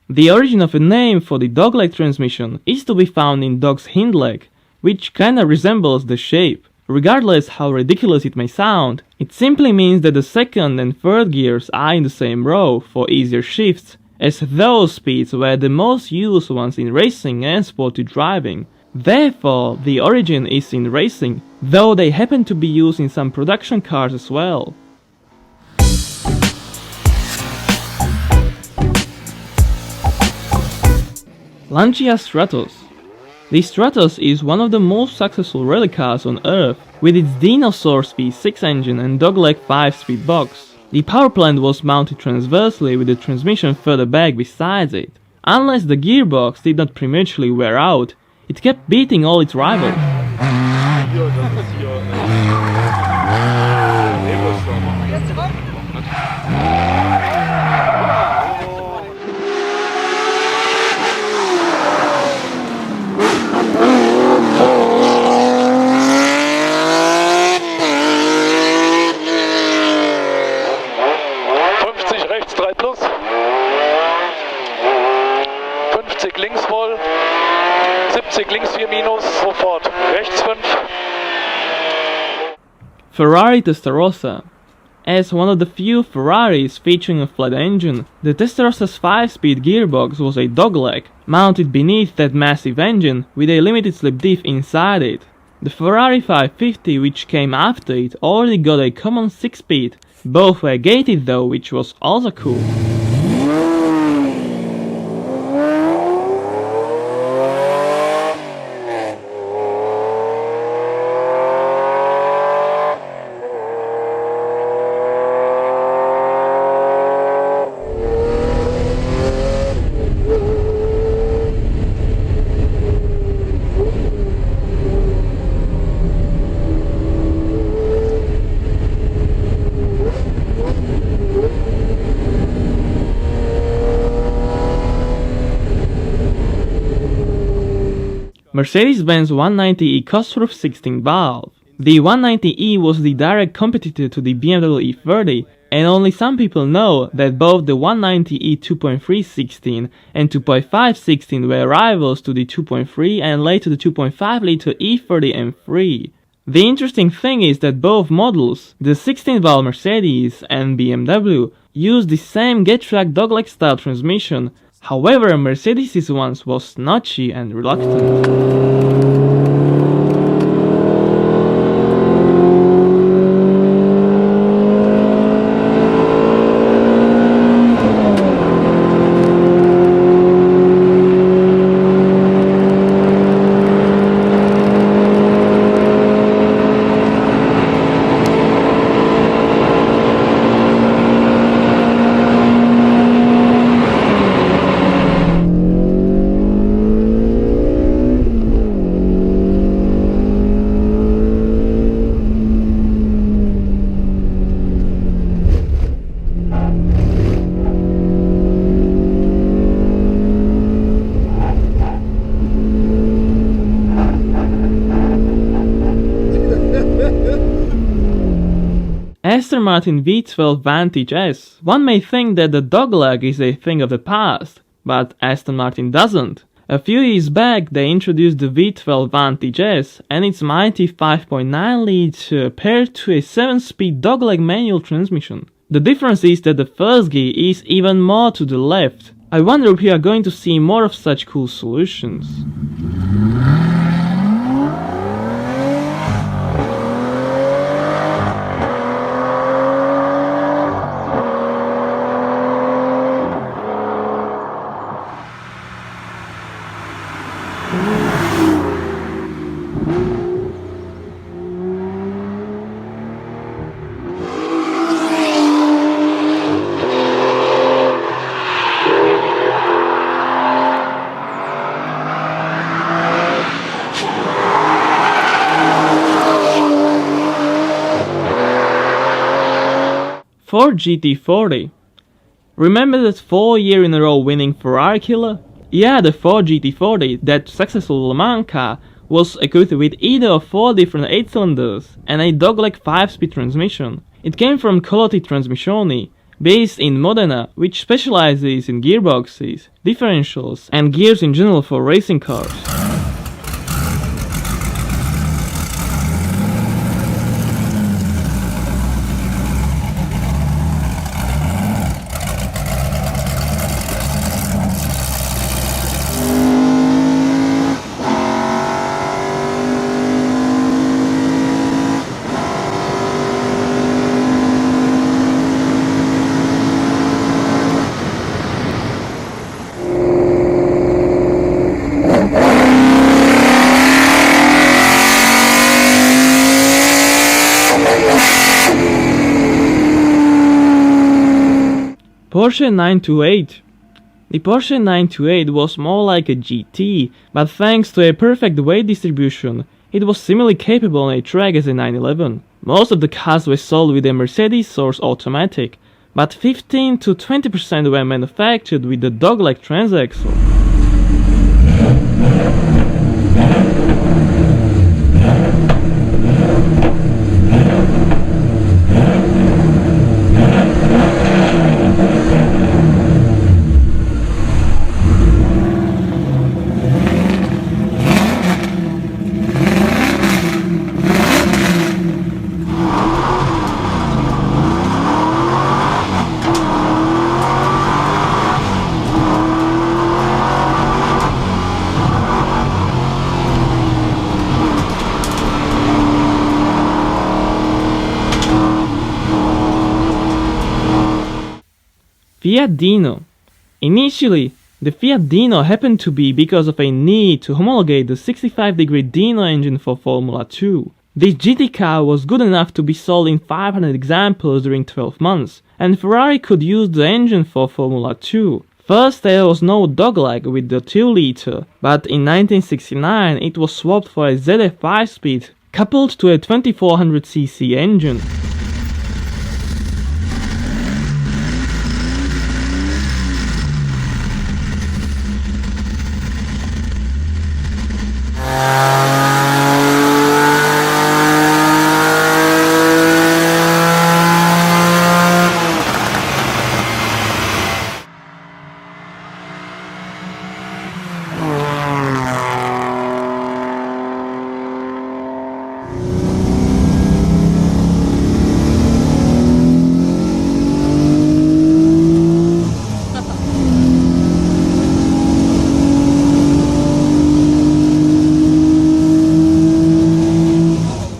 The origin of a name for the dogleg transmission is to be found in dog's hind leg, which kinda resembles the shape. Regardless how ridiculous it may sound, it simply means that the second and third gears are in the same row for easier shifts, as those speeds were the most used ones in racing and sporty driving. Therefore, the origin is in racing, though they happen to be used in some production cars as well. Lancia Stratos. The Stratos is one of the most successful rally cars on earth, with its Dino V6 engine and dogleg 5-speed box. The power plant was mounted transversely with the transmission further back besides it. Unless the gearbox did not prematurely wear out, it kept beating all its rivals. Links voll, 70 links 4 minus, sofort, rechts 5. Ferrari Testarossa. As one of the few Ferraris featuring a flat engine, the Testarossa's 5-speed gearbox was a dogleg, mounted beneath that massive engine with a limited slip diff inside it. The Ferrari 550, which came after it, already got a common 6-speed, both were gated though, which was also cool. Mercedes-Benz 190e Cosworth 16 valve. The 190e was the direct competitor to the BMW E30, and only some people know that both the 190e 2.3 16 and 2.5 16 were rivals to the 2.3 and later the 2.5 liter E30 M3. The interesting thing is that both models, the 16 valve Mercedes and BMW, use the same get-track dogleg style transmission. However, Mercedes' one was notchy and reluctant. Aston Martin V12 Vantage S. One may think that the dogleg is a thing of the past, but Aston Martin doesn't. A few years back they introduced the V12 Vantage S and its mighty 5.9 litre paired to a 7-speed dogleg manual transmission. The difference is that the first gear is even more to the left. I wonder if we are going to see more of such cool solutions. Ford GT40. Remember that 4-year in a row winning Ferrari killer? Yeah, the Ford GT40, that successful Le Mans car, was equipped with either of 4 different 8 cylinders and a dogleg 5-speed transmission. It came from Colotti Trasmissioni, based in Modena, which specializes in gearboxes, differentials and gears in general for racing cars. Porsche 928. The Porsche 928 was more like a GT, but thanks to a perfect weight distribution, it was similarly capable on a track as a 911. Most of the cars were sold with a Mercedes source automatic, but 15 to 20% were manufactured with the dogleg transaxle. Fiat Dino. Initially, the Fiat Dino happened to be because of a need to homologate the 65-degree Dino engine for Formula 2. This GT car was good enough to be sold in 500 examples during 12 months, and Ferrari could use the engine for Formula 2. First there was no dogleg with the 2-liter, but in 1969 it was swapped for a ZF 5-speed coupled to a 2400cc engine.